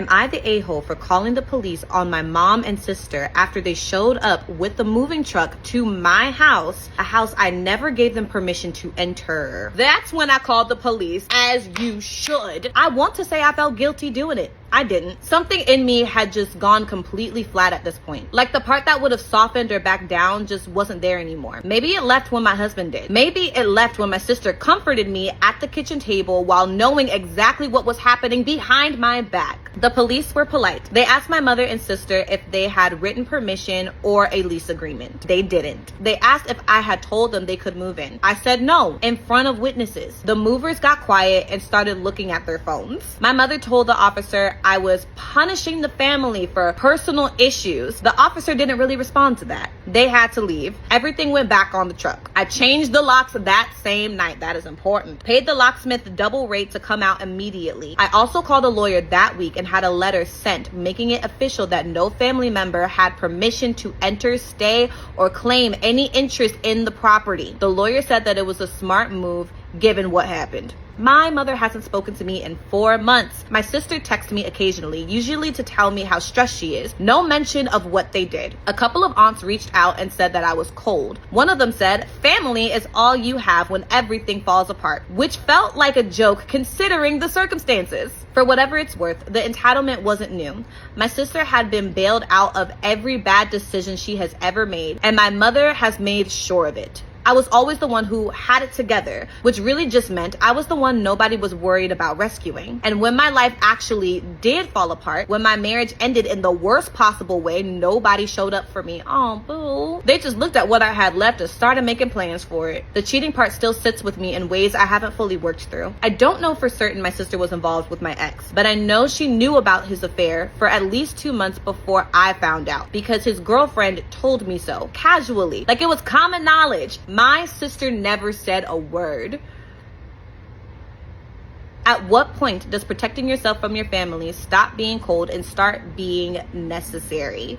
Am I the a-hole for calling the police on my mom and sister after they showed up with the moving truck to my house, a house I never gave them permission to enter? That's when I called the police, as you should. I want to say I felt guilty doing it. I didn't. Something in me had just gone completely flat at this point. Like the part that would have softened or backed down just wasn't there anymore. Maybe it left when my husband did. Maybe it left when my sister comforted me at the kitchen table while knowing exactly what was happening behind my back. The police were polite. They asked my mother and sister if they had written permission or a lease agreement. They didn't. They asked if I had told them they could move in. I said no, in front of witnesses. The movers got quiet and started looking at their phones. My mother told the officer I was punishing the family for personal issues. The officer didn't really respond to that. They had to leave. Everything went back on the truck. I changed the locks that same night. That is important. Paid the locksmith double rate to come out immediately. I also called a lawyer that week and had a letter sent making it official that no family member had permission to enter, stay, or claim any interest in the property. The lawyer said that it was a smart move given what happened. My mother hasn't spoken to me in 4 months. My sister texts me occasionally, usually to tell me how stressed she is. No mention of what they did. A couple of aunts reached out and said that I was cold. One of them said, "Family is all you have when everything falls apart," which felt like a joke considering the circumstances. For whatever it's worth, the entitlement wasn't new. My sister had been bailed out of every bad decision she has ever made, and my mother has made sure of it. I was always the one who had it together, which really just meant I was the one nobody was worried about rescuing. And when my life actually did fall apart, when my marriage ended in the worst possible way, nobody showed up for me. Oh, boo. They just looked at what I had left and started making plans for it. The cheating part still sits with me in ways I haven't fully worked through. I don't know for certain my sister was involved with my ex, but I know she knew about his affair for at least 2 months before I found out, because his girlfriend told me so, casually, like it was common knowledge. My sister never said a word. At what point does protecting yourself from your family stop being cold and start being necessary?